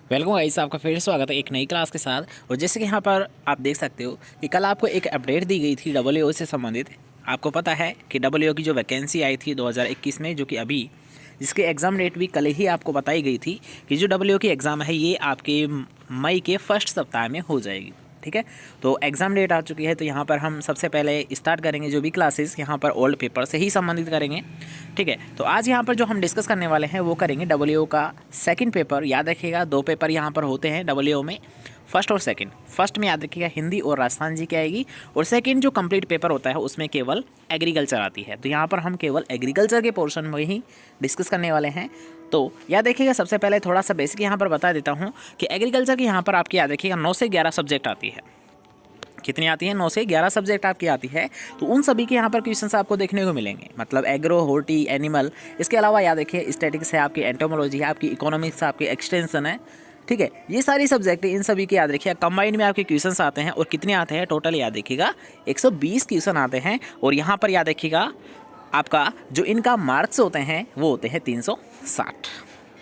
Welcome guys, आपका फिर से स्वागत है एक नई क्लास के साथ। और जैसे कि यहाँ पर आप देख सकते हो कि कल आपको एक अपडेट दी गई थी डब्ल्यूओ से संबंधित। आपको पता है कि डब्ल्यूओ की जो वैकेंसी आई थी 2021 में, जो कि अभी जिसकी एग्ज़ाम डेट भी कल ही आपको बताई गई थी कि जो डब्ल्यूओ की एग्ज़ाम है ये आपके मई के फर्स्ट सप्ताह में हो जाएगी। ठीक है, तो एग्ज़ाम डेट आ चुकी है। तो यहाँ पर हम सबसे पहले स्टार्ट करेंगे जो भी क्लासेस यहाँ पर ओल्ड पेपर से ही संबंधित करेंगे। ठीक है, तो आज यहाँ पर जो हम डिस्कस करने वाले हैं वो करेंगे डब्ल्यूओ का सेकंड पेपर। याद रखिएगा, दो पेपर यहाँ पर होते हैं डब्ल्यूओ में, फर्स्ट और सेकंड। फर्स्ट में याद रखिएगा हिंदी और राजस्थान जी की आएगी, और सेकंड जो कंप्लीट पेपर होता है उसमें केवल एग्रीकल्चर आती है। तो यहाँ पर हम केवल एग्रीकल्चर के पोर्शन में ही डिस्कस करने वाले हैं। तो याद रखिएगा, सबसे पहले थोड़ा सा बेसिक यहाँ पर बता देता हूँ कि एग्रीकल्चर की यहाँ पर आपकी याद रखिएगा 9 से 11 सब्जेक्ट आती है। कितनी आती है? 9 से 11 सब्जेक्ट आपकी आती है। तो उन सभी के यहाँ पर क्वेश्चंस आपको देखने को मिलेंगे, मतलब एग्रो, होर्टी, एनिमल। इसके अलावा याद रखिए स्टैटिक्स है आपकी, एंटोमोलॉजी है आपकी, इकोनॉमिक्स है आपकी, एक्सटेंशन है। ठीक है, ये सारी सब्जेक्ट इन सभी के याद रखिए कंबाइंड में आपके क्वेश्चंस आते हैं। और कितने आते हैं टोटल? याद रखिएगा 120 क्वेश्चन आते हैं। और यहाँ पर याद रखिएगा आपका जो इनका मार्क्स होते हैं वो होते हैं 360।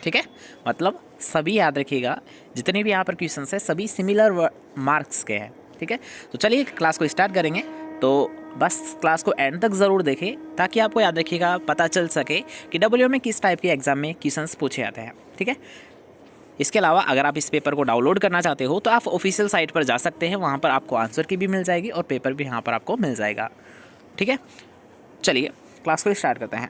ठीक है, मतलब सभी याद रखिएगा जितने भी यहाँ पर क्वेश्चंस हैं सभी सिमिलर मार्क्स के हैं। ठीक है, तो चलिए क्लास को स्टार्ट करेंगे। तो बस क्लास को एंड तक ज़रूर देखें ताकि आपको याद रखिएगा पता चल सके कि डब्ल्यूओ में किस टाइप के एग्जाम में क्वेश्चंस पूछे जाते हैं। ठीक है, इसके अलावा अगर आप इस पेपर को डाउनलोड करना चाहते हो तो आप ऑफिशियल साइट पर जा सकते हैं, वहाँ पर आपको आंसर की भी मिल जाएगी और पेपर भी यहाँ पर आपको मिल जाएगा। ठीक है, चलिए क्लास को स्टार्ट करते हैं।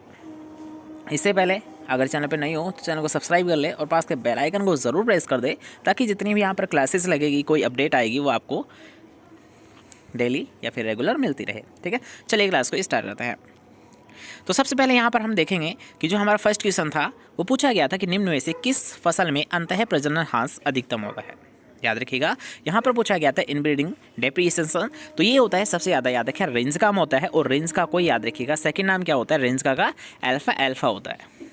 इससे पहले अगर चैनल पर नहीं हो तो चैनल को सब्सक्राइब कर ले और पास के बेल आइकन को ज़रूर प्रेस कर दे ताकि जितनी भी यहाँ पर क्लासेस लगेगी, कोई अपडेट आएगी, वो आपको डेली या फिर रेगुलर मिलती रहे। ठीक है, चलिए क्लास को स्टार्ट करते हैं। तो सबसे पहले यहाँ पर हम देखेंगे कि जो हमारा फर्स्ट क्वेश्चन था वो पूछा गया था कि निम्न में से किस फसल में अंतः प्रजनन ह्रास अधिकतम होता है। याद रखिएगा यहाँ पर पूछा गया था इनब्रीडिंग डेप्रिसिएशन। तो ये होता है सबसे ज़्यादा याद रखिए रेंज का होता है, और रेंज का कोई याद रखिएगा सेकंड नाम क्या होता है? रेंज का अल्फा अल्फा होता है।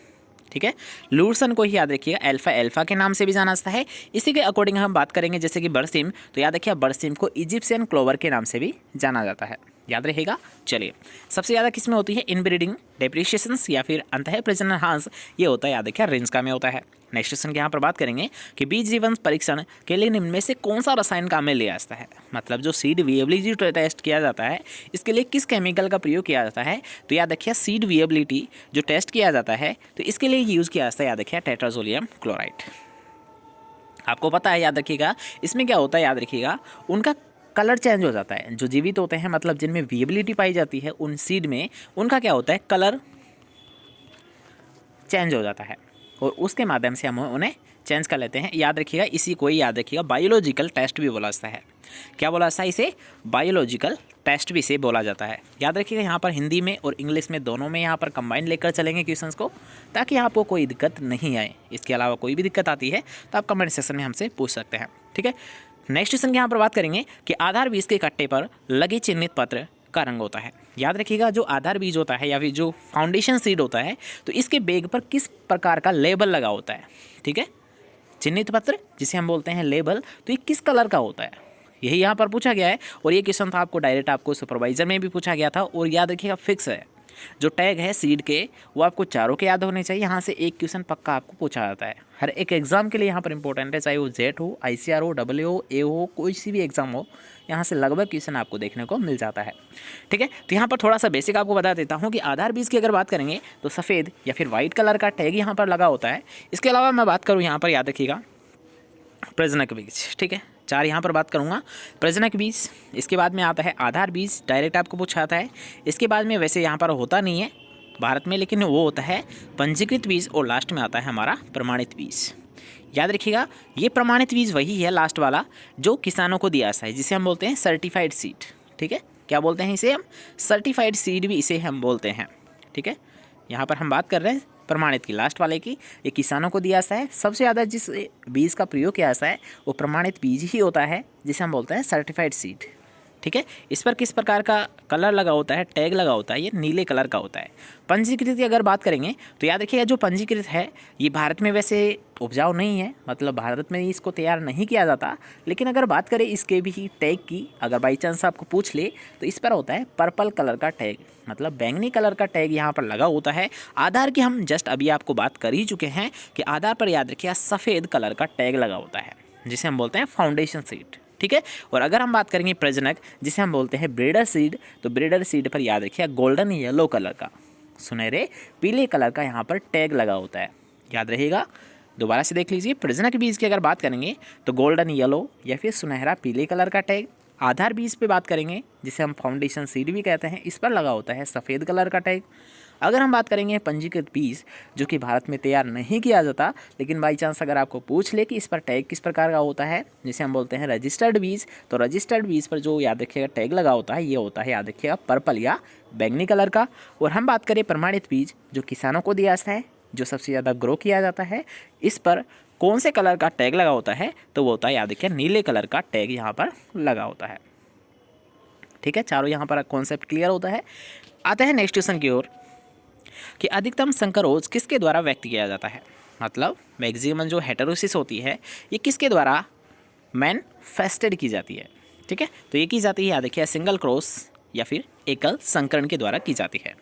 ठीक है, लूरसन को ही याद रखिएगा अल्फा अल्फा के नाम से भी जाना जाता है। इसी के अकॉर्डिंग हम बात करेंगे जैसे कि बरसीम, तो याद रखिए बरसीम को इजिप्शियन क्लोवर के नाम से भी जाना जाता है। याद रहेगा। चलिए, सबसे ज़्यादा किस में होती है? इनब्रीडिंग डेप्रिसिएशंस या फिर अंतः प्रजनन ह्रास, ये होता है याद रखिए रेंज का में होता है। नेक्स्ट क्वेश्चन के यहाँ पर बात करेंगे कि बीज जीवन परीक्षण के लिए निम्न में से कौन सा रसायन काम में लिया जाता है। मतलब जो सीड विएबिलिटी टेस्ट किया जाता है इसके लिए किस केमिकल का प्रयोग किया जाता है? तो याद रखिए सीड विएबिलिटी जो टेस्ट किया जाता है तो इसके लिए यूज़ किया जाता है याद रखिए टेट्राजोलियम क्लोराइड। आपको पता है, याद रखिएगा इसमें क्या होता है? याद रखिएगा उनका कलर चेंज हो जाता है। जो जीवित होते हैं, मतलब जिनमें विएबिलिटी पाई जाती है, उन सीड में उनका क्या होता है? कलर चेंज हो जाता है और उसके माध्यम से हम उन्हें चेंज कर लेते हैं। याद रखिएगा इसी को ही याद रखिएगा बायोलॉजिकल टेस्ट भी बोला जाता है। क्या बोला जाता है इसे? बायोलॉजिकल टेस्ट भी इसे बोला जाता है। याद रखिएगा यहाँ पर हिंदी में और इंग्लिश में दोनों में यहाँ पर कंबाइन लेकर चलेंगे क्वेश्चंस को, ताकि आपको कोई दिक्कत नहीं आए। इसके अलावा कोई भी दिक्कत आती है तो आप कमेंट सेक्शन में हमसे पूछ सकते हैं। ठीक है, नेक्स्ट क्वेश्चन की यहाँ पर बात करेंगे कि आधार बीज के कट्टे पर लगे चिन्हित पत्र का रंग होता है। याद रखिएगा जो आधार बीज होता है या फिर जो फाउंडेशन सीड होता है तो इसके बैग पर किस प्रकार का लेबल लगा होता है। ठीक है, चिन्हित पत्र जिसे हम बोलते हैं लेबल, तो ये किस कलर का होता है यही यहाँ पर पूछा गया है। और ये क्वेश्चन था आपको डायरेक्ट आपको सुपरवाइजर में भी पूछा गया था। और याद रखिएगा फिक्स है, जो टैग है सीड के वो आपको चारों के याद होने चाहिए। यहाँ से एक क्वेश्चन पक्का आपको पूछा जाता है हर एक एग्जाम के लिए, यहाँ पर इंपॉर्टेंट है, चाहे वो जेट हो, ICR हो, डब्ल्यू ए हो, कोई सी भी एग्जाम हो, यहाँ से लगभग क्वेश्चन आपको देखने को मिल जाता है। ठीक है, तो यहाँ पर थोड़ा सा बेसिक आपको बता देता हूँ कि आधार बीज की अगर बात करेंगे तो सफ़ेद या फिर वाइट कलर का टैग यहाँ पर लगा होता है। इसके अलावा मैं बात करूँ यहाँ पर याद रखिएगा प्रजनक बीज। ठीक है, 4 यहाँ पर बात करूँगा प्रजनक बीज। इसके बाद में आता है आधार बीज, डायरेक्ट आपको पूछा जाता है। इसके बाद में वैसे यहाँ पर होता नहीं है भारत में, लेकिन वो होता है पंजीकृत बीज, और लास्ट में आता है हमारा प्रमाणित बीज। याद रखिएगा ये प्रमाणित बीज वही है लास्ट वाला जो किसानों को दिया जाता है, जिसे हम बोलते हैं सर्टिफाइड सीड। ठीक है, क्या बोलते हैं इसे हम? सर्टिफाइड सीड भी इसे हम बोलते हैं। ठीक है, यहाँ पर हम बात कर रहे हैं प्रमाणित की, लास्ट वाले की। ये किसानों को दिया जाता है। सबसे ज़्यादा जिस बीज का प्रयोग किया जाता है वो प्रमाणित बीज ही होता है, जिसे हम बोलते हैं सर्टिफाइड सीड। ठीक है। इस पर किस प्रकार का कलर लगा होता है, टैग लगा होता है, ये नीले कलर का होता है। पंजीकृत की अगर बात करेंगे तो याद रखिएगा जो पंजीकृत है ये भारत में वैसे उपजाऊ नहीं है, मतलब भारत में इसको तैयार नहीं किया जाता। लेकिन अगर बात करें इसके भी टैग की, अगर बाई चांस आपको पूछ ले तो इस पर होता है पर्पल कलर का टैग, मतलब बैंगनी कलर का टैग यहाँ पर लगा होता है। आधार की हम जस्ट अभी आपको बात कर ही चुके हैं कि आधार पर याद रखिएगा सफ़ेद कलर का टैग लगा होता है, जिसे हम बोलते हैं फाउंडेशन सीड, ठीक है। और अगर हम बात करेंगे प्रजनक, जिसे हम बोलते हैं ब्रीडर सीड, तो ब्रीडर सीड पर याद रखिए गोल्डन येलो कलर का, सुनहरे पीले कलर का यहाँ पर टैग लगा होता है, याद रहेगा। दोबारा से देख लीजिए, प्रजनक बीज की अगर बात करेंगे तो गोल्डन येलो या फिर सुनहरा पीले कलर का टैग। आधार बीज पे बात करेंगे जिसे हम फाउंडेशन सीड भी कहते हैं, इस पर लगा होता है सफ़ेद कलर का टैग। अगर हम बात करेंगे पंजीकृत बीज जो कि भारत में तैयार नहीं किया जाता, लेकिन बाई चांस अगर आपको पूछ ले कि इस पर टैग किस प्रकार का होता है, जिसे हम बोलते हैं रजिस्टर्ड बीज, तो रजिस्टर्ड बीज पर जो याद रखिएगा टैग लगा होता है ये होता है याद रखिएगा पर्पल या बैंगनी कलर का। और हम बात करें प्रमाणित बीज जो किसानों को दिया जाता है, जो सबसे ज़्यादा ग्रो किया जाता है, इस पर कौन से कलर का टैग लगा होता है, तो वो होता है याद रखिए नीले कलर का टैग यहाँ पर लगा होता है, ठीक है। चारों यहाँ पर कॉन्सेप्ट क्लियर होता है। आते हैं नेक्स्ट क्वेश्चन की ओर कि अधिकतम संकरोध किसके द्वारा व्यक्त किया जाता है, मतलब मैक्सिमम जो हेटेरोसिस होती है ये किसके द्वारा मैनिफेस्टेड की जाती है, ठीक है। तो ये की जाती है याद रखिए सिंगल क्रॉस या फिर एकल संकरण के द्वारा की जाती है।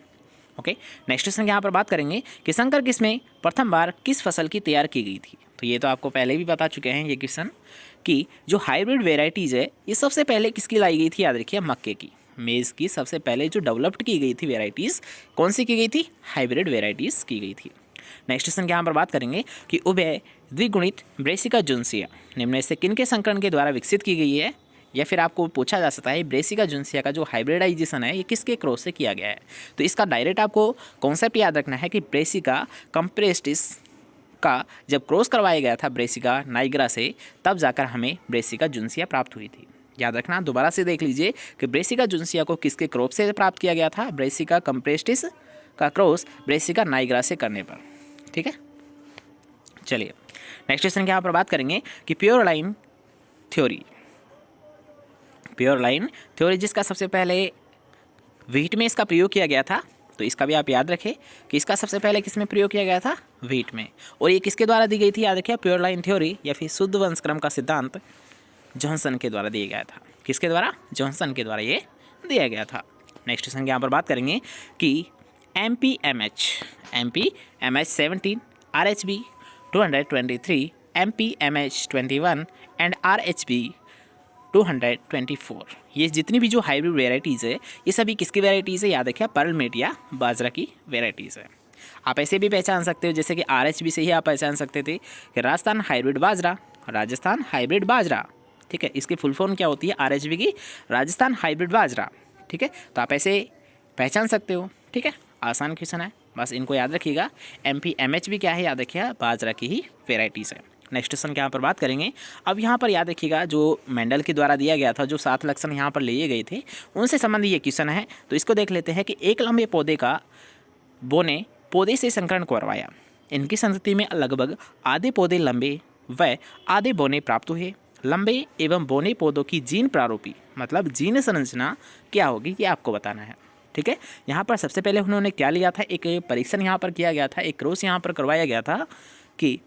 ओके, नेक्स्ट क्वेश्चन यहाँ पर बात करेंगे कि संकर किस में प्रथम बार किस फसल की तैयार की गई थी। तो ये तो आपको पहले भी बता चुके हैं ये क्वेश्चन कि जो हाइब्रिड वेराइटीज़ है ये सबसे पहले किसकी लाई गई थी, याद रखिए मक्के की, मेज़ की सबसे पहले जो डेवलप्ड की गई थी वेराइटीज़ कौन सी की गई थी, हाइब्रिड वेराइटीज़ की गई थी। नेक्स्ट क्वेश्चन यहाँ पर बात करेंगे कि उभय द्विगुणित ब्रेसिका जुन्सिया निम्न में से किन के संकरण के द्वारा विकसित की गई है, या फिर आपको पूछा जा सकता है ब्रेसिका जुन्सिया का जो हाइब्रिडाइजेशन है ये किसके क्रॉस से किया गया है। तो इसका डायरेक्ट आपको कॉन्सेप्ट याद रखना है कि ब्रेसिका कंप्रेस्टिस का जब क्रॉस करवाया गया था ब्रेसिका नाइग्रा से, तब जाकर हमें ब्रेसिका जुन्सिया प्राप्त हुई थी। याद रखना, दोबारा से देख लीजिए कि ब्रेसिका जुन्सिया को किसके क्रॉप से प्राप्त किया गया था, ब्रेसिका कंप्रेस्टिस का क्रॉस ब्रेसिका नाइग्रा से करने पर, ठीक है। चलिए नेक्स्ट क्वेश्चन के यहाँ पर बात करेंगे कि pure line theory, pure line theory जिसका सबसे पहले व्हीट में इसका प्रयोग किया गया था, तो इसका भी आप याद रखें कि इसका सबसे पहले किस में प्रयोग किया गया था, व्हीट में। और ये किसके द्वारा दी गई थी, याद रखिए प्योर लाइन थ्योरी या फिर शुद्ध वंशक्रम का सिद्धांत जॉनसन के द्वारा दिया गया था। किसके द्वारा, जॉनसन के द्वारा ये दिया गया था। नेक्स्ट क्वेश्चन यहाँ पर बात करेंगे कि MPMH 17, RHB 223, MPMH 21 and RHB 224, ये जितनी भी जो हाइब्रिड वेराइटीज़ है ये सभी किसकी वेराइटीज़ है, याद रखिए पर्ल मेट या बाजरा की वेराइटीज़ है। आप ऐसे भी पहचान सकते हो जैसे कि RHB से ही आप पहचान सकते थे कि राजस्थान हाइब्रिड बाजरा, राजस्थान हाइब्रिड बाजरा, ठीक है। इसकी फुल फॉर्म क्या होती है, RHB की राजस्थान हाइब्रिड बाजरा, ठीक है। तो आप ऐसे पहचान सकते हो, ठीक है। आसान क्वेश्चन है, बस इनको याद रखिएगा। MPMH भी क्या है, याद रखिएगा बाजरा की ही वेराइटीज़ है। नेक्स्ट क्वेश्चन के यहाँ पर बात करेंगे। अब यहाँ पर याद रखिएगा जो मेंडल के द्वारा दिया गया था, जो 7 लक्षण यहाँ पर लिए गए थे उनसे संबंधित ये क्वेश्चन है। तो इसको देख लेते हैं कि एक लंबे पौधे का बोने पौधे से संकरण करवाया, इनकी संतति में लगभग आधे पौधे लंबे व आधे बोने प्राप्त हुए। लंबे एवं बोने पौधों की जीन प्रारूपी मतलब जीन संरचना क्या होगी ये आपको बताना है, ठीक है। यहाँ पर सबसे पहले उन्होंने क्या लिया था, एक परीक्षण यहाँ पर किया गया था, एक क्रॉस यहाँ पर करवाया गया था कि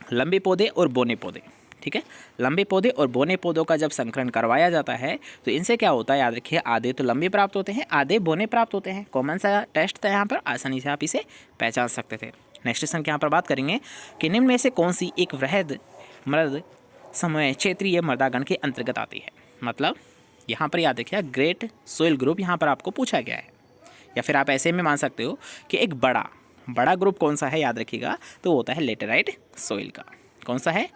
लंबे पौधे और बोने पौधे, ठीक है। लंबे पौधे और बोने पौधों का जब संकरण करवाया जाता है तो इनसे क्या होता है, याद रखिए आधे तो लंबे प्राप्त होते हैं, आधे बोने प्राप्त होते हैं। कॉमन सा टेस्ट था यहाँ पर, आसानी से आप इसे पहचान सकते थे। नेक्स्ट क्वेश्चन के यहाँ पर बात करेंगे कि निम्न में से कौन सी एक वृहद मृद समय क्षेत्रीय मृदागण के अंतर्गत आती है। मतलब यहाँ पर याद रखिए ग्रेट सोइल ग्रुप यहाँ पर आपको पूछा गया है, या फिर आप ऐसे में मान सकते हो कि एक बड़ा ग्रुप कौन सा है, याद रखिएगा तो होता है लेटेराइट सोइल का। कौन सा है,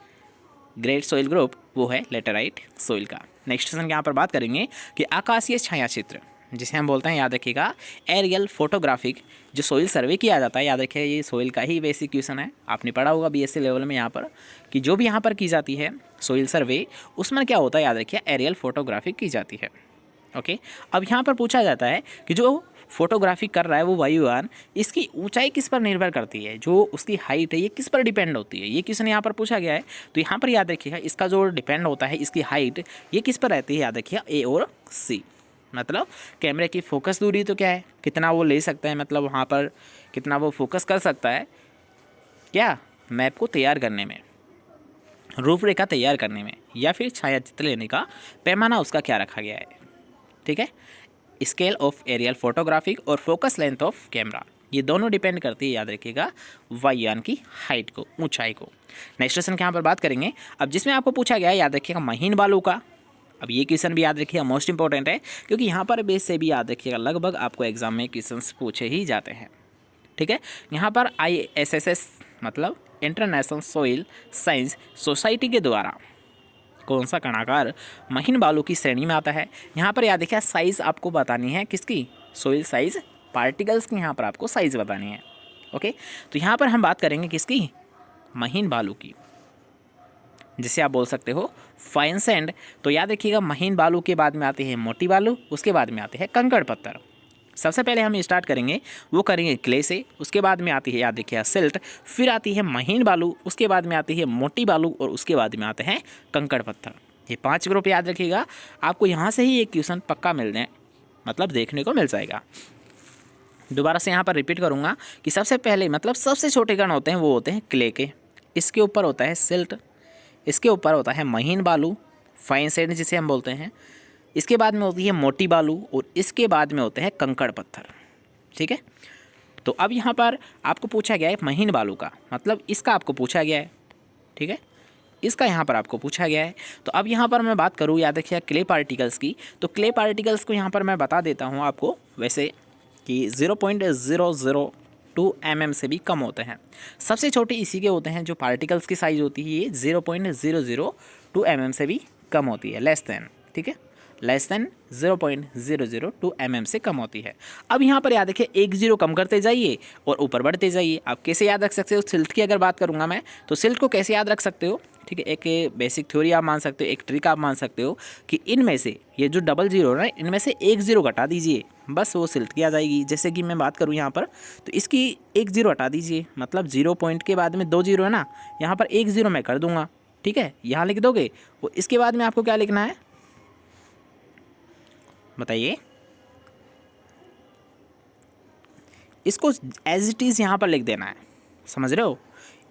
ग्रेट सोइल ग्रुप, वो है लेटेराइट सोइल का। नेक्स्ट क्वेश्चन यहाँ पर बात करेंगे कि आकाशीय छाया क्षेत्र जिसे हम बोलते हैं, याद रखिएगा एरियल फोटोग्राफिक जो सोइल सर्वे किया जाता है, याद रखिए ये सोइल का ही बेसिक क्वेश्चन है, आपने पढ़ा होगा BSc लेवल में यहाँ पर कि जो भी यहाँ पर की जाती है सोइल सर्वे उसमें क्या होता है, याद रखिए एरियल फोटोग्राफिक की जाती है। ओके, अब यहाँ पर पूछा जाता है कि जो फोटोग्राफी कर रहा है वो वायुयान, इसकी ऊंचाई किस पर निर्भर करती है, जो उसकी हाइट है ये किस पर डिपेंड होती है, ये क्वेश्चन यहाँ पर पूछा गया है। तो यहाँ पर याद रखिएगा इसका जो डिपेंड होता है इसकी हाइट ये किस पर रहती है, याद रखिएगा ए और सी। मतलब कैमरे की फोकस दूरी तो क्या है, कितना वो ले सकता है, मतलब वहाँ पर कितना वो फोकस कर सकता है क्या मैप को तैयार करने में, रूपरेखा तैयार करने में, या फिर छायाचित्र लेने का पैमाना उसका क्या रखा गया है। ठीक है, स्केल ऑफ एरियल फोटोग्राफिक और फोकस लेंथ ऑफ कैमरा, ये दोनों डिपेंड करती है याद रखिएगा वायुयान की हाइट को, ऊंचाई को। नेक्स्ट क्वेश्चन के यहाँ पर बात करेंगे अब, जिसमें आपको पूछा गया है याद रखिएगा महीन बालू का। अब ये क्वेश्चन भी याद रखिएगा मोस्ट इंपॉर्टेंट है, क्योंकि यहाँ पर बेस से भी याद रखिएगा लगभग आपको एग्जाम में क्वेश्चन पूछे ही जाते हैं। ठीक है, यहाँ पर ISSS मतलब इंटरनेशनल सॉइल साइंस सोसाइटी के द्वारा कौन सा कणाकार महीन बालू की श्रेणी में आता है। यहाँ पर याद रखिए साइज़ आपको बतानी है किसकी, सॉइल साइज पार्टिकल्स की, यहाँ पर आपको साइज़ बतानी है। ओके, तो यहाँ पर हम बात करेंगे किसकी, महीन बालू की, जिसे आप बोल सकते हो फाइन सैंड। तो याद रखिएगा महीन बालू के बाद में आते हैं मोटी बालू, उसके बाद में आते हैं कंकड़ पत्थर। सबसे पहले हम स्टार्ट करेंगे वो करेंगे क्ले से, उसके बाद में आती है याद रखिएगा सिल्ट, फिर आती है महीन बालू, उसके बाद में आती है मोटी बालू, और उसके बाद में आते हैं कंकड़ पत्थर। ये 5 ग्रुप याद रखिएगा, आपको यहाँ से ही एक क्वेश्चन पक्का मिल जाए, मतलब देखने को मिल जाएगा। दोबारा से यहाँ पर रिपीट करूँगा कि सबसे पहले मतलब सबसे छोटे कण होते हैं वो होते हैं क्ले के, इसके ऊपर होता है सिल्ट, इसके ऊपर होता है महीन बालू फाइन सैंड जिसे हम बोलते हैं, इसके बाद में होती है मोटी बालू, और इसके बाद में होते हैं कंकड़ पत्थर। ठीक है, तो अब यहाँ पर आपको पूछा गया है महीन बालू का, मतलब इसका आपको पूछा गया है। ठीक है, इसका यहाँ पर आपको पूछा गया है। तो अब यहाँ पर मैं बात करूँ याद रखिए क्ले पार्टिकल्स की, तो क्ले पार्टिकल्स को यहाँ पर मैं बता देता हूँ आपको वैसे कि 0.002 mm से भी कम होते हैं। सबसे छोटे इसी के होते हैं, जो पार्टिकल्स की साइज़ होती है ये 0.002 mm से भी कम होती है, लेस दैन। ठीक है, लेस दैन 0.002 mm से कम होती है। अब यहाँ पर याद रखिए एक जीरो कम करते जाइए और ऊपर बढ़ते जाइए। आप कैसे याद रख सकते हो, सिल्ट की अगर बात करूँगा मैं, तो सिल्ट को कैसे याद रख सकते हो। ठीक है, एक बेसिक थ्योरी आप मान सकते हो, एक ट्रिक आप मान सकते हो कि इनमें से ये जो डबल जीरो है ना, इनमें से एक जीरो घटा दीजिए, बस वो सिल्ट की आ जाएगी। जैसे कि मैं बात करूँ यहाँ पर, तो इसकी एक जीरो हटा दीजिए, मतलब 0 पॉइंट के बाद में 2 जीरो है ना, यहाँ पर एक जीरो मैं कर दूंगा। ठीक है, यहाँ लिख दोगे, और इसके बाद में आपको क्या लिखना है बताइए, इसको एज इट इज़ यहाँ पर लिख देना है, समझ रहे हो।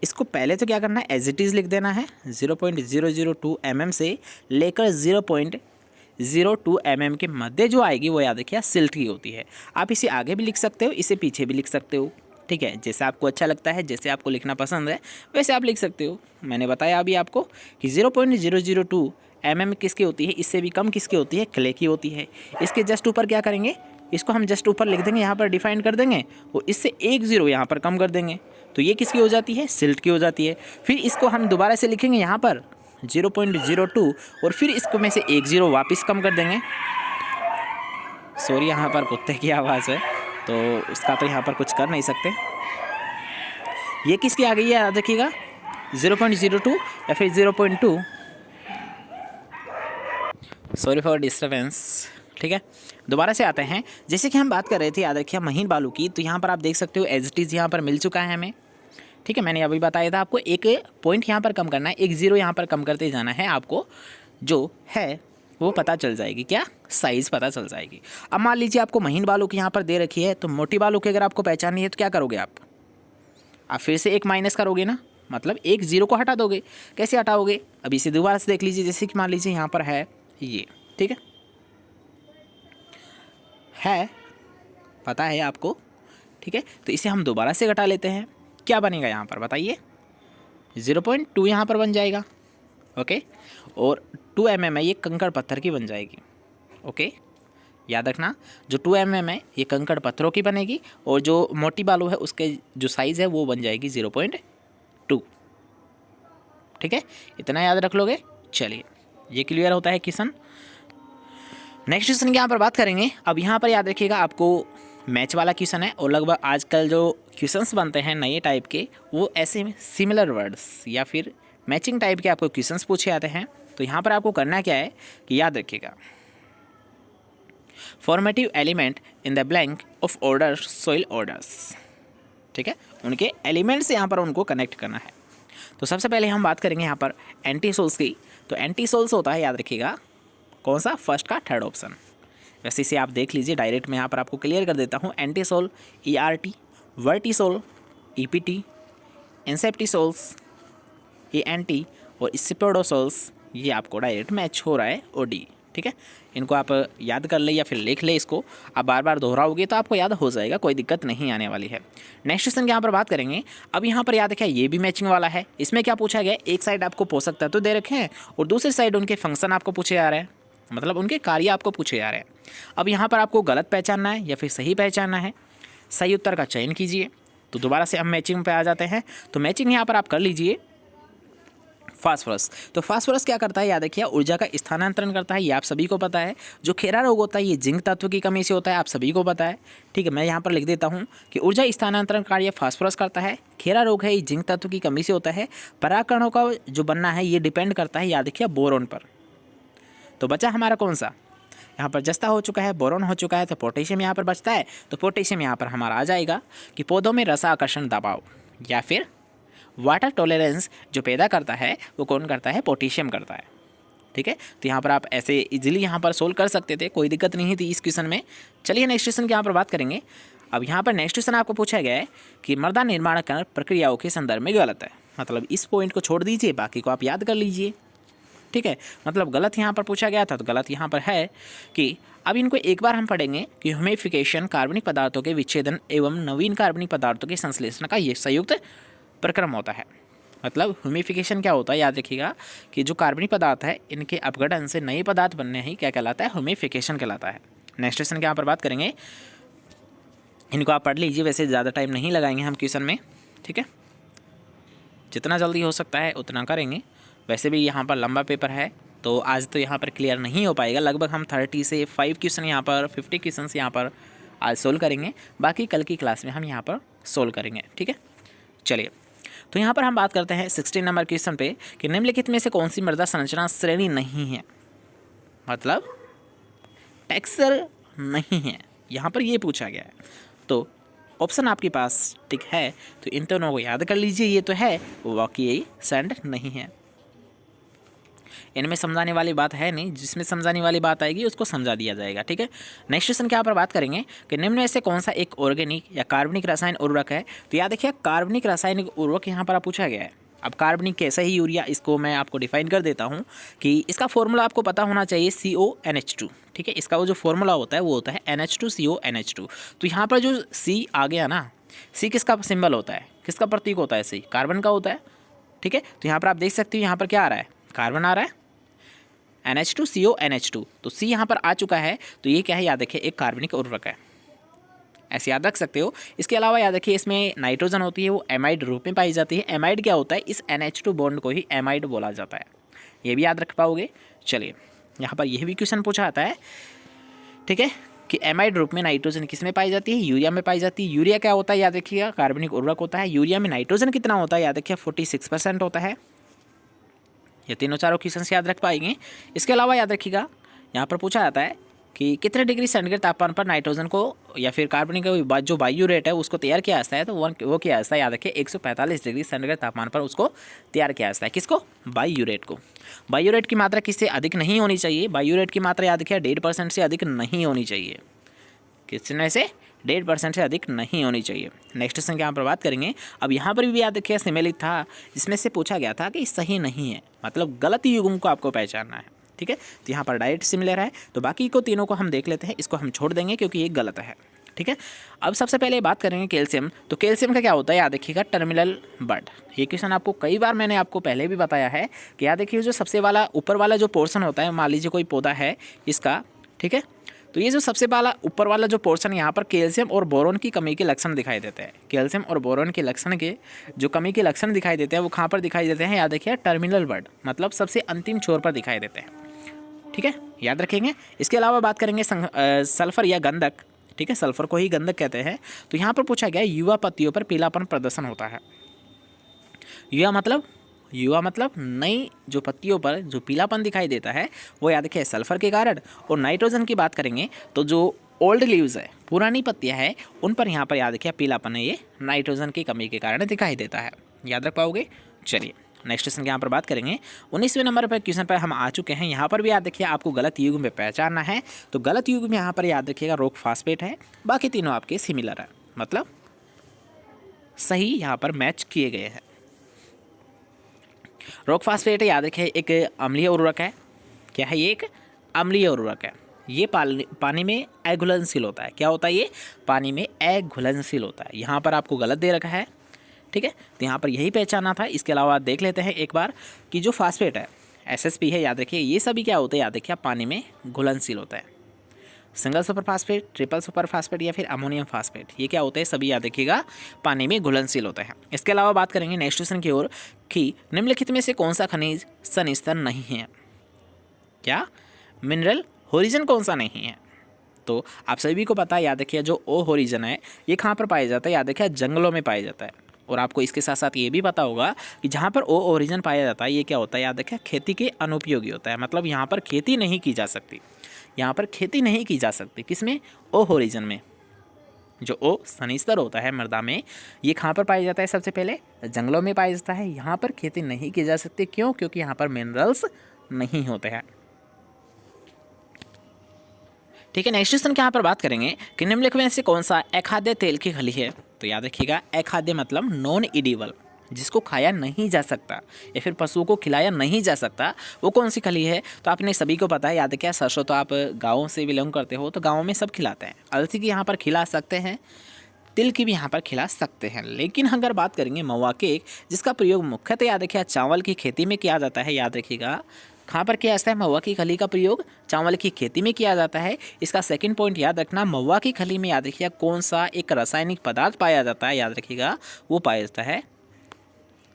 इसको पहले तो क्या करना है, एज इट इज़ लिख देना है 0.002 mm से लेकर 0.02 mm के मध्य जो आएगी वो याद रखिए सिल्ट की होती है। आप इसे आगे भी लिख सकते हो, इसे पीछे भी लिख सकते हो। ठीक है, जैसे आपको अच्छा लगता है, जैसे आपको लिखना पसंद है वैसे आप लिख सकते हो। मैंने बताया अभी आपको कि 0.002 mm किसकी होती है, इससे भी कम किसकी होती है, क्ले की होती है। इसके जस्ट ऊपर क्या करेंगे, इसको हम जस्ट ऊपर लिख देंगे, यहाँ पर डिफाइन कर देंगे, और इससे एक जीरो यहाँ पर कम कर देंगे, तो ये किसकी हो जाती है, सिल्ट की हो जाती है। फिर इसको हम दोबारा से लिखेंगे यहाँ पर 0.02, और फिर इसको में से एक जीरो वापस कम कर देंगे। सॉरी, यहाँ पर कुत्ते की आवाज़ है तो उसका तो यहाँ पर कुछ कर नहीं सकते। ये किसकी आ गई है याद रखिएगा, 0.02 या फिर 0.2। Sorry for disturbance. ठीक है, दोबारा से आते हैं। जैसे कि हम बात कर रहे थे याद रखिए महीन बालू की, तो यहाँ पर आप देख सकते हो एज इट इज़ यहाँ पर मिल चुका है हमें। ठीक है, मैंने अभी बताया था आपको एक पॉइंट यहाँ पर कम करना है, एक जीरो यहाँ पर कम करते जाना है, आपको जो है वो पता चल जाएगी, क्या साइज़ पता चल जाएगी। अब मान लीजिए आपको महीन बालू की यहाँ पर दे रखी है, तो मोटी बालू की अगर आपको पहचाननी है तो क्या करोगे आप फिर से एक माइनस करोगे ना, मतलब एक जीरो को हटा दोगे। कैसे हटाओगे, अभी इसे दोबारा से देख लीजिए। जैसे कि मान लीजिए यहाँ पर है ये, ठीक है पता है आपको। ठीक है, तो इसे हम दोबारा से घटा लेते हैं, क्या बनेगा यहाँ पर बताइए, 0.2 यहाँ पर बन जाएगा। ओके, और 2 mm है ये कंकड़ पत्थर की बन जाएगी। ओके, याद रखना जो 2 mm है ये कंकड़ पत्थरों की बनेगी, और जो मोटी बालू है उसके जो साइज़ है वो बन जाएगी 0.2। ठीक है, इतना याद रख लोगे। चलिए, ये क्लियर होता है क्वेश्चन। नेक्स्ट क्वेश्चन की यहाँ पर बात करेंगे। अब यहाँ पर याद रखिएगा आपको मैच वाला क्वेश्चन है, और लगभग आजकल जो क्वेश्चंस बनते हैं नए टाइप के वो ऐसे में सिमिलर वर्ड्स या फिर मैचिंग टाइप के आपको क्वेश्चंस पूछे जाते हैं। तो यहाँ पर आपको करना क्या है कि याद रखिएगा formative element in the blank of order soil orders. ठीक है, उनके एलिमेंट्स यहाँ पर उनको कनेक्ट करना है। तो सबसे पहले हम बात करेंगे यहाँ पर एंटी सोल्स की। तो एंटी सोल्स होता है, याद रखिएगा कौन सा, फर्स्ट का थर्ड ऑप्शन। वैसे इसे आप देख लीजिए, डायरेक्ट मैं यहाँ पर आपको क्लियर कर देता हूँ। Entisol ERT, vertisol EPT, inceptisols ANT और स्पिडोसोल्स ये आपको डायरेक्ट मैच हो रहा है OD। ठीक है, इनको आप याद कर ले या फिर लिख ले, इसको आप बार बार दोहराओगे तो आपको याद हो जाएगा, कोई दिक्कत नहीं आने वाली है। नेक्स्ट क्वेश्चन यहाँ पर बात करेंगे। अब यहाँ पर याद रखिए ये भी मैचिंग वाला है। इसमें क्या पूछा गया, एक साइड आपको पोषक तत्व दे रखे हैं और दूसरी साइड उनके फंक्शन आपको पूछे जा रहे हैं, मतलब उनके कार्य आपको पूछे जा रहे हैं। अब यहाँ पर आपको गलत पहचानना है या फिर सही पहचानना है, सही उत्तर का चयन कीजिए। तो दोबारा से हम मैचिंग पे आ जाते हैं। तो मैचिंग यहाँ पर आप कर लीजिए फास्फोरस। तो फास्फोरस क्या करता है, याद रखिए ऊर्जा का स्थानांतरण करता है, ये आप सभी को पता है। जो खेरा रोग होता है ये जिंक तत्व की कमी से होता है, आप सभी को पता है। ठीक है, मैं यहाँ पर लिख देता हूँ कि ऊर्जा स्थानांतरण कार्य फास्फोरस करता है। खेरा रोग है ये जिंक तत्व की कमी से होता है। परागकणों का जो बनना है ये डिपेंड करता है, याद रखिए बोरोन पर। तो बचा हमारा कौन सा, यहाँ पर जस्ता हो चुका है, बोरोन हो चुका है, तो पोटेशियम यहाँ पर बचता है। तो पोटेशियम यहाँ पर हमारा आ जाएगा कि पौधों में रसाकर्षण दबाव या फिर वाटर टॉलरेंस जो पैदा करता है वो कौन करता है, पोटेशियम करता है। ठीक है, तो यहाँ पर आप ऐसे इजीली यहाँ पर सोल्व कर सकते थे, कोई दिक्कत नहीं थी इस क्वेश्चन में। चलिए नेक्स्ट क्वेश्चन की यहाँ पर बात करेंगे। अब यहाँ पर नेक्स्ट क्वेश्चन आपको पूछा गया है कि मृदा निर्माण प्रक्रियाओं के संदर्भ में गलत है। मतलब इस पॉइंट को छोड़ दीजिए, बाकी को आप याद कर लीजिए। ठीक है, मतलब गलत यहाँ पर पूछा गया था, तो गलत यहाँ पर है कि अब इनको एक बार हम पढ़ेंगे कि ह्यूमिफिकेशन कार्बनिक पदार्थों के विच्छेदन एवं नवीन कार्बनिक पदार्थों के संश्लेषण का ये संयुक्त प्रक्रम होता है। मतलब ह्यूमिफिकेशन क्या होता है, याद रखिएगा कि जो कार्बनिक पदार्थ है इनके अपघटन से नए पदार्थ बनने ही क्या कहलाता है, ह्यूमिफिकेशन कहलाता है। नेक्स्ट क्वेश्चन के यहाँ पर बात करेंगे, इनको आप पढ़ लीजिए, वैसे ज़्यादा टाइम नहीं लगाएंगे हम क्वेश्चन में। ठीक है, जितना जल्दी हो सकता है उतना करेंगे। वैसे भी यहाँ पर लंबा पेपर है तो आज तो यहाँ पर क्लियर नहीं हो पाएगा। लगभग हम 30 से 5 क्वेश्चन यहाँ पर 50 क्वेश्चन यहाँ पर आज सोल्व करेंगे, बाकी कल की क्लास में हम यहाँ पर सोल्व करेंगे। ठीक है, चलिए तो यहाँ पर हम बात करते हैं 16 नंबर क्वेश्चन पे कि निम्नलिखित में से कौन सी मृदा संरचना श्रेणी नहीं है, मतलब टेक्सचर नहीं है, यहाँ पर ये पूछा गया है। तो ऑप्शन आपके पास टिक है, तो इन दोनों को याद कर लीजिए। ये तो है वाकई सैंड नहीं है, इनमें समझाने वाली बात है नहीं, जिसमें समझाने वाली बात आएगी उसको समझा दिया जाएगा। ठीक है, नेक्स्ट क्वेश्चन के यहाँ पर बात करेंगे कि निम्न में से कौन सा एक ऑर्गेनिक या कार्बनिक रासायनिक उर्वरक है। तो याद देखिए कार्बनिक रासायनिक उर्वरक यहाँ पर पूछा गया है। अब कार्बनिक कैसा ही यूरिया, इसको मैं आपको डिफाइन कर देता हूँ कि इसका फॉर्मूला आपको पता होना चाहिए CONH2। ठीक है, इसका वो जो फॉर्मूला होता है वो होता है NH2CONH2। तो यहाँ पर जो C आ गया ना, C किसका सिंबल होता है, किसका प्रतीक होता है, C कार्बन का होता है। ठीक है, तो यहाँ पर आप देख सकते हो यहाँ पर क्या आ रहा है, कार्बन आ रहा है, NH2CONH2। तो C यहाँ पर आ चुका है, तो ये क्या है, याद रखिए एक कार्बनिक उर्वरक है, ऐसे याद रख सकते हो। इसके अलावा याद रखिए इसमें नाइट्रोजन होती है, वो एमाइड रूप में पाई जाती है। एमाइड क्या होता है, इस NH2 बॉन्ड को ही एमाइड बोला जाता है, ये भी याद रख पाओगे। चलिए यहाँ पर यह भी क्वेश्चन पूछा आता है। ठीक है, कि एमाइड रूप में नाइट्रोजन किस में पाई जाती है, यूरिया में पाई जाती है। यूरिया क्या होता है, याद रखिएगा कार्बनिक उर्वरक होता है। यूरिया में नाइट्रोजन कितना होता है, याद रखिए 46% होता है। ये तीनों चारों क्वेश्चन याद रख पाएंगे। इसके अलावा याद रखिएगा यहाँ पर पूछा जाता है कि कितने डिग्री सेंटीग्रेड तापमान पर नाइट्रोजन को या फिर कार्बन का जो वायु रेट है उसको तैयार किया जाता है। तो वो किया जाता है, याद रखिए 145 डिग्री सेंटीग्रेड तापमान पर उसको तैयार किया जाता है। किसको, वायु रेट को। वायु रेट की मात्रा किससे अधिक नहीं होनी चाहिए, वायु रेट की मात्रा याद रखिए 1.5% से अधिक नहीं होनी चाहिए। कितने से, 1.5% से अधिक नहीं होनी चाहिए। नेक्स्ट क्वेश्चन की यहाँ पर बात करेंगे। अब यहाँ पर भी याद रखिए सम्मिलित था, जिसमें से पूछा गया था कि सही नहीं है, मतलब गलत युग्म को आपको पहचानना है। ठीक है, तो यहाँ पर डायरेक्ट सिमिलर है, तो बाकी को तीनों को हम देख लेते हैं, इसको हम छोड़ देंगे क्योंकि ये गलत है। ठीक है, अब सबसे पहले बात करेंगे कैल्शियम। तो कैल्शियम का क्या होता है, याद रखिएगा टर्मिनल बड। ये क्वेश्चन आपको कई बार मैंने आपको पहले भी बताया है कि याद रखिए जो सबसे वाला ऊपर वाला जो पोर्शन होता है, मान लीजिए कोई पौधा है इसका, ठीक है, तो ये जो सबसे वाला ऊपर वाला जो पोर्शन यहाँ पर कैल्शियम और बोरोन की कमी के लक्षण दिखाई देते हैं। कैल्शियम और बोरोन के लक्षण के जो कमी के लक्षण दिखाई देते हैं वो कहाँ पर दिखाई देते हैं, याद रखिए टर्मिनल बड, मतलब सबसे अंतिम छोर पर दिखाई देते हैं। ठीक है, याद रखेंगे। इसके अलावा बात करेंगे सल्फर या गंधक। ठीक है, सल्फर को ही गंधक कहते हैं। तो यहाँ पर पूछा गया युवा पत्तियों पर पीलापन प्रदर्शन होता है। युवा मतलब युवा मतलब नई जो पत्तियों पर जो पीलापन दिखाई देता है वो याद रखिए सल्फर के कारण। और नाइट्रोजन की बात करेंगे तो जो ओल्ड लीव्स है, पुरानी पत्तियां हैं, उन पर यहाँ पर याद रखिए पीलापन है ये नाइट्रोजन की कमी के कारण दिखाई देता है। याद रख पाओगे। चलिए नेक्स्ट क्वेश्चन की यहाँ पर बात करेंगे। 19वें नंबर पर क्वेश्चन पर हम आ चुके हैं। यहाँ पर भी याद रखिए आपको गलत युग में पहचानना है। तो गलत युग में यहाँ पर याद रखिएगा रॉक फास्फेट है, बाकी तीनों आपके सिमिलर है, मतलब सही यहाँ पर मैच किए गए हैं। रॉक फास्फेट याद रखिए एक अम्लीय उर्वरक है। क्या है ये? एक अम्लीय उर्वरक है। ये पानी में अघुलनशील होता है। क्या होता है ये? पानी में अघुलनशील होता है। यहाँ पर आपको गलत दे रखा है, ठीक है, तो यहाँ पर यही पहचाना था। इसके अलावा देख लेते हैं एक बार कि जो फास्फेट है, SSP है, याद रखिए ये सभी क्या होते हैं? याद रखिए पानी में घुलनशील होता है। Single super phosphate, triple super phosphate या फिर अमोनियम फास्फेट, ये क्या होते हैं? सभी याद रखिएगा पानी में घुलनशील होते हैं। इसके अलावा बात करेंगे नेक्स्ट क्वेश्चन की ओर कि निम्नलिखित में से कौन सा खनिज सनिस्तर नहीं है? क्या? मिनरल होरिजन कौन सा नहीं है? तो आप सभी को पता है, याद रखिए जो ओ होरिजन है ये कहाँ पर पाया जाता है? याद रखिए जंगलों में पाया जाता है। और आपको इसके साथ साथ ये भी पता होगा कि जहाँ पर ओ ओरिजिन पाया जाता है ये क्या होता है? याद रखिए खेती के अनुपयोगी होता है, मतलब यहाँ पर खेती नहीं की जा सकती। यहाँ पर खेती नहीं की जा सकती किसमें? ओ होरिजन में। जो ओ सनिस्तर होता है मृदा में, ये कहाँ पर पाया जाता है? सबसे पहले जंगलों में पाया जाता है। यहाँ पर खेती नहीं की जा सकती। क्यों? क्योंकि यहाँ पर मिनरल्स नहीं होते हैं। ठीक है, नेक्स्ट क्वेश्चन के यहाँ पर बात करेंगे कि निम्नलिखित में से कौन सा अखाद्य तेल की खली है? तो याद रखिएगा अखाद्य मतलब नॉन ईडिबल, जिसको खाया नहीं जा सकता या फिर पशुओं को खिलाया नहीं जा सकता, वो कौन सी खली है? तो आपने सभी को पता है, याद रखिए सरसों तो आप गाँव से बिलोंग करते हो तो गाँव में सब खिलाते हैं। अलसी की यहाँ पर खिला सकते हैं, तिल की भी यहाँ पर खिला सकते हैं। लेकिन अगर बात करेंगे महुआ केक, जिसका प्रयोग मुख्यतः याद रखिए चावल की खेती में किया जाता है। याद रखिएगा कहाँ पर किया जाता है? महुआ की खली का प्रयोग चावल की खेती में किया जाता है। इसका सेकंड पॉइंट याद रखना, महुआ की खली में याद रखिएगा कौन सा एक रासायनिक पदार्थ पाया जाता है? याद रखिएगा वो पाया जाता है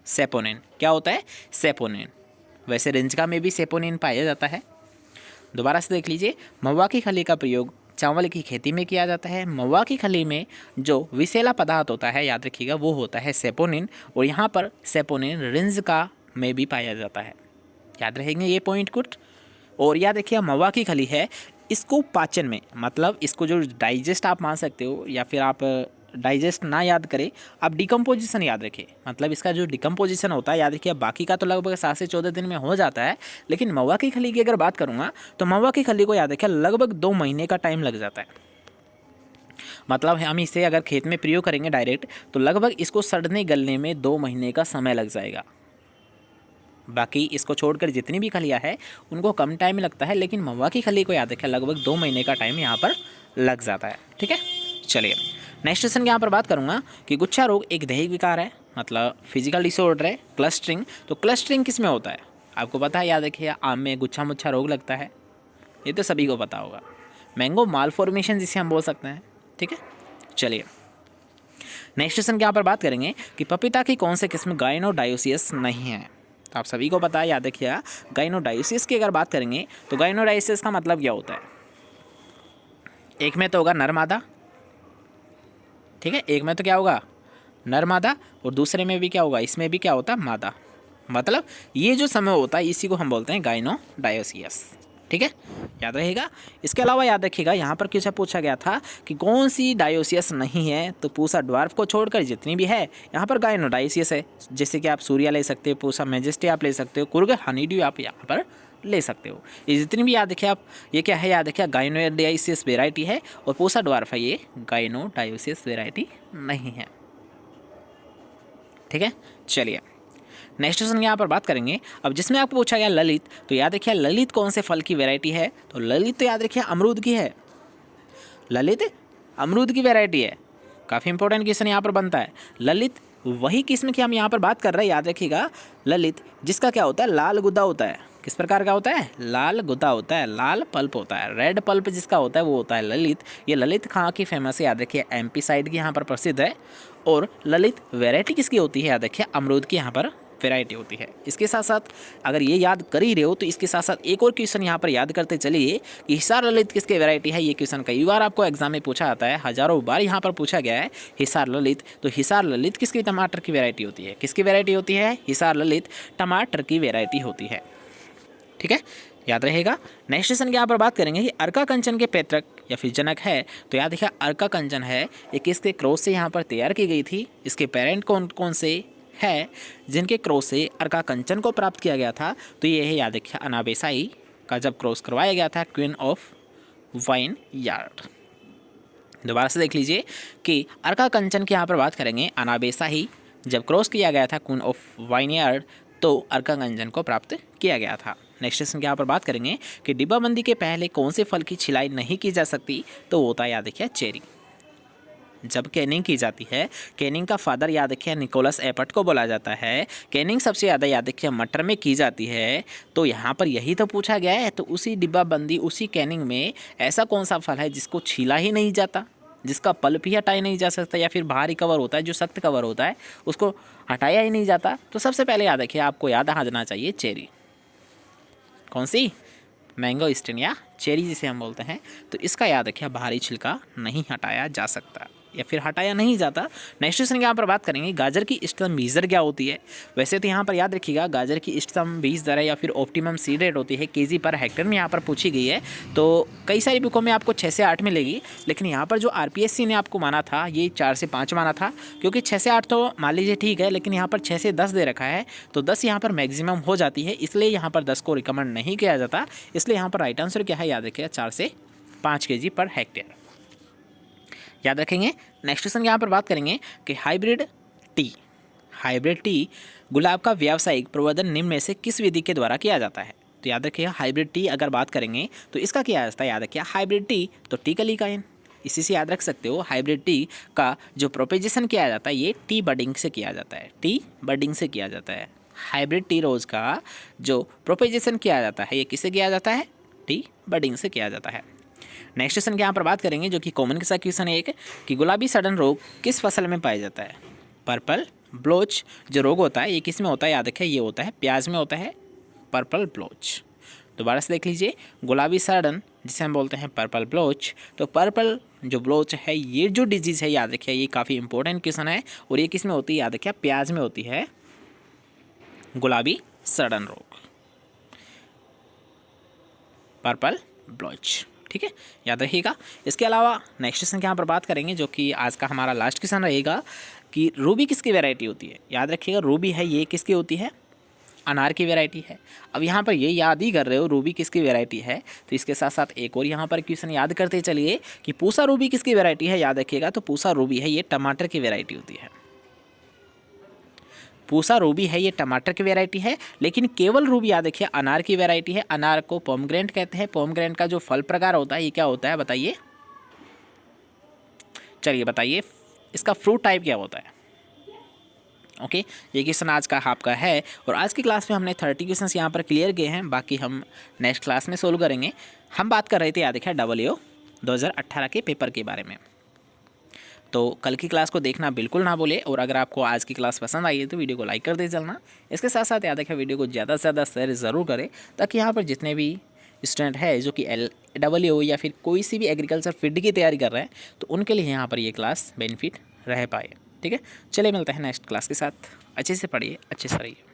सेपोनिन। क्या होता है? सेपोनिन। वैसे रेंजका में भी सेपोनिन पाया जाता है। दोबारा से देख लीजिए, महुआ की खली का प्रयोग चावल की खेती में किया जाता है। महुआ की खली में जो विषैला पदार्थ होता है याद रखिएगा वो होता है सेपोनिन, और यहाँ पर सेपोनिन रेंजका में भी पाया जाता है। याद रहेंगे ये पॉइंट कुछ। और याद रखिए महुआ की खली है, इसको पाचन में, मतलब इसको जो डाइजेस्ट आप मान सकते हो, या फिर आप डाइजेस्ट ना याद करें, आप डिकम्पोजिशन याद रखिए। मतलब इसका जो डिकम्पोजिशन होता है याद रखिए, बाकी का तो लगभग 7 से 14 दिन में हो जाता है, लेकिन महुआ की खली की अगर बात करूँगा तो महुआ की खली को याद रखिए लगभग 2 महीने का टाइम लग जाता है। मतलब हम इसे अगर खेत में प्रयोग करेंगे डायरेक्ट तो लगभग इसको सड़ने गलने में 2 महीने का समय लग जाएगा। बाकी इसको छोड़कर जितनी भी खलियाँ है उनको कम टाइम लगता है, लेकिन महुआ की खली को याद रखें लगभग 2 महीने का टाइम यहाँ पर लग जाता है। ठीक है, चलिए नेक्स्ट क्वेश्चन की यहाँ पर बात करूँगा कि गुच्छा रोग एक दैहिक विकार है, मतलब फिजिकल डिसऑर्डर है। क्लस्टरिंग, तो क्लस्टरिंग किस में होता है? आपको पता है, याद रखिए आम में गुच्छा मुच्छा रोग लगता है, ये तो सभी को पता होगा। मैंगो मालफॉर्मेशन जिसे हम बोल सकते हैं। ठीक है, चलिए नेक्स्ट क्वेश्चन की यहाँ पर बात करेंगे कि पपीता की कौन से किस्म गाइनोडायोसियस नहीं है? तो आप सभी को पता है, याद रखिए गाइनोडायोसिस की अगर बात करेंगे तो गाइनोडायोसिस का मतलब क्या होता है? एक में तो होगा नर मादा, ठीक है, एक में तो क्या होगा? नर मादा, और दूसरे में भी क्या होगा? इसमें भी क्या होता है? मादा। मतलब ये जो समय होता है इसी को हम बोलते हैं गाइनोडायोसिस। ठीक है, याद रहेगा। इसके अलावा याद रखिएगा यहाँ पर क्वेश्चन पूछा गया था कि कौन सी डायोसियस नहीं है, तो पूसा ड्वार्फ को छोड़कर जितनी भी है यहाँ पर गाइनोडायोसियस है। जैसे कि आप सूर्या ले सकते हो, पूसा मैजेस्टी आप ले सकते हो, कुर्ग हनीड्यू आप यहाँ पर ले सकते हो। ये जितनी भी याद रखिए आप, ये क्या है? याद रखिए गाइनोडायोसियस वेराइटी है, और पूसा ड्वार्फ है, ये गाइनोडायोसियस वेराइटी नहीं है। ठीक है, चलिए नेक्स्ट क्वेश्चन यहाँ पर बात करेंगे। अब जिसमें आपको पूछा गया ललित, तो याद रखिए ललित कौन से फल की वैरायटी है? तो ललित तो याद रखिए अमरूद की है। ललित अमरूद की वैरायटी है। काफ़ी इंपॉर्टेंट क्वेश्चन यहाँ पर बनता है। ललित वही किस्म की हम यहाँ पर बात कर रहे हैं, याद रखिएगा ललित जिसका क्या होता है? लाल गुदा होता है। किस प्रकार का होता है? लाल गुदा होता है, लाल पल्प होता है, रेड पल्प जिसका होता है वो होता है ललित। ये ललित कहाँ की फेमस है? याद रखिए MP साइड की यहाँ पर प्रसिद्ध है। और ललित वैरायटी किसकी होती है? याद रखिए अमरूद की यहाँ पर वैरायटी होती है। इसके साथ साथ अगर ये याद कर ही रहे हो तो इसके साथ साथ एक और क्वेश्चन यहाँ पर याद करते चलिए कि हिसार ललित किसकी वैरायटी है। ये क्वेश्चन कई बार आपको एग्जाम में पूछा जाता है, हजारों बार यहाँ पर पूछा गया है हिसार ललित। तो हिसार ललित किसकी टमाटर की वैरायटी होती है? किसकी वैरायटी होती है? हिसार ललित टमाटर की वैरायटी होती है। ठीक है, याद रहेगा। नेक्स्ट क्वेश्चन की यहाँ पर बात करेंगे कि अर्का कंचन के पैतृक या फिर जनक है। तो याद रखिए अर्का कंचन है ये किसके क्रॉस से यहाँ पर तैयार की गई थी? इसके पेरेंट कौन कौन से है जिनके क्रॉस से अर्का कंचन को प्राप्त किया गया था? तो ये है, याद रखिए, अनाबेसाई का जब क्रॉस करवाया गया था क्वीन ऑफ वाइन यार्ड। दोबारा से देख लीजिए कि अर्का कंचन की यहाँ पर बात करेंगे, अनाबेसाई जब क्रॉस किया गया था क्वीन ऑफ वाइन यार्ड तो अर्का कंचन को प्राप्त किया गया था। नेक्स्ट क्वेश्चन की यहाँ पर बात करेंगे कि डिब्बाबंदी के पहले कौन से फल की छिलाई नहीं की जा सकती? तो वो होता है, याद रखिए, चेरी। जब कैनिंग की जाती है, कैनिंग का फादर याद रखिए निकोलस एपर्ट को बोला जाता है। कैनिंग सबसे ज़्यादा याद रखिए मटर में की जाती है। तो यहाँ पर यही तो पूछा गया है। तो उसी डिब्बाबंदी, उसी कैनिंग में ऐसा कौन सा फल है जिसको छीला ही नहीं जाता, जिसका पल्प ही हटाया नहीं जा सकता, या फिर बाहरी कवर होता है जो सख्त कवर होता है उसको हटाया ही नहीं जाता? तो सबसे पहले याद रखिए, आपको याद आ जाना चाहिए चेरी। कौन सी? मैंगोस्टीन या चेरी जिसे हम बोलते हैं। तो इसका याद रखिए बाहरी छिलका नहीं हटाया जा सकता या फिर हटाया नहीं जाता। नेक्स्ट क्वेश्चन की यहाँ पर बात करेंगे, गाजर की इष्टतम बीज दर क्या होती है? वैसे तो यहाँ पर याद रखिएगा गाजर की इष्टतम बीज दर है या फिर ऑप्टिमम सीड रेट होती है केजी पर हेक्टेयर में यहाँ पर पूछी गई है। तो कई सारी बुकों में आपको 6 से 8 मिलेगी, लेकिन यहाँ पर जो आरपीएससी ने आपको माना था ये 4 से 5 माना था, क्योंकि 6 से 8 तो मान लीजिए ठीक है, लेकिन यहाँ पर 6 से 10 दे रखा है। तो 10 यहाँ पर मैक्सिमम हो जाती है, इसलिए यहाँ पर 10 को रिकमेंड नहीं किया जाता। इसलिए यहाँ पर राइट आंसर क्या है? याद रखिएगा 4 से 5 केजी पर हेक्टेयर, याद रखेंगे। नेक्स्ट क्वेश्चन यहाँ पर बात करेंगे कि हाइब्रिड टी गुलाब का व्यावसायिक प्रवर्धन निम्न में से किस विधि के द्वारा किया जाता है? तो याद रखिएगा हाइब्रिड टी अगर बात करेंगे तो इसका क्या जाता है? याद रखिए हाइब्रिड टी तो टी कली का इन, इसी से याद रख सकते हो। हाइब्रिड टी का जो प्रोपेगेशन किया जाता है ये टी बडिंग से किया जाता है, टी बडिंग से किया जाता है। हाइब्रिड टी रोज़ का जो प्रोपेगेशन किया जाता है ये किससे किया जाता है? टी बडिंग से किया जाता है। नेक्स्ट क्वेश्चन की यहाँ पर बात करेंगे जो कि कॉमन के साथ क्वेश्चन है एक, कि गुलाबी सड़न रोग किस फसल में पाया जाता है? पर्पल ब्लोच जो रोग होता है ये किस में होता है? याद रखिए ये होता है प्याज में होता है, पर्पल ब्लोच। दोबारा से देख लीजिए, गुलाबी सड़न जिसे हम बोलते हैं पर्पल ब्लोच, तो पर्पल जो ब्लोच है ये जो डिजीज़ है याद रखिए ये काफ़ी इंपॉर्टेंट क्वेश्चन है, और ये किस में होती है? याद रखिए प्याज में होती है गुलाबी सड़न रोग, पर्पल ब्लोच। ठीक है, याद रखिएगा। इसके अलावा नेक्स्ट क्वेश्चन की यहाँ पर बात करेंगे जो कि आज का हमारा लास्ट क्वेश्चन रहेगा कि रूबी किसकी वैरायटी होती है? याद रखिएगा रूबी है ये किसकी होती है? अनार की वैरायटी है। अब यहाँ पर ये याद ही कर रहे हो रूबी किसकी वैरायटी है, तो इसके साथ साथ एक और यहाँ पर क्वेश्चन याद करते चलिए कि पूसा रूबी किसकी वैरायटी है? याद रखिएगा तो पूसा रूबी है ये टमाटर की वैरायटी होती है। पूसा रूबी है ये टमाटर की वैरायटी है, लेकिन केवल रूबी याद रखिए अनार की वैरायटी है। अनार को पोमग्रेनेट कहते हैं। पोमग्रेनेट का जो फल प्रकार होता है ये क्या होता है बताइए? चलिए बताइए इसका फ्रूट टाइप क्या होता है? ओके, ये क्वेश्चन आज का आपका है, और आज की क्लास में हमने 30 क्वेश्चन यहाँ पर क्लियर किए हैं, बाकी हम नेक्स्ट क्लास में सोल्व करेंगे। हम बात कर रहे थे याद रखिए WO 2018 के पेपर के बारे में। तो कल की क्लास को देखना बिल्कुल ना भूले, और अगर आपको आज की क्लास पसंद आई है तो वीडियो को लाइक कर दे चलना। इसके साथ साथ याद रखें वीडियो को ज़्यादा से ज़्यादा शेयर ज़रूर करें, ताकि यहाँ पर जितने भी स्टूडेंट है जो कि LWO या फिर कोई सी भी एग्रीकल्चर फील्ड की तैयारी कर रहे हैं तो उनके लिए यहाँ पर ये क्लास बेनिफिट रह पाए। ठीक है, चलिए मिलते हैं नेक्स्ट क्लास के साथ। अच्छे से पढ़िए, अच्छे से रहिए।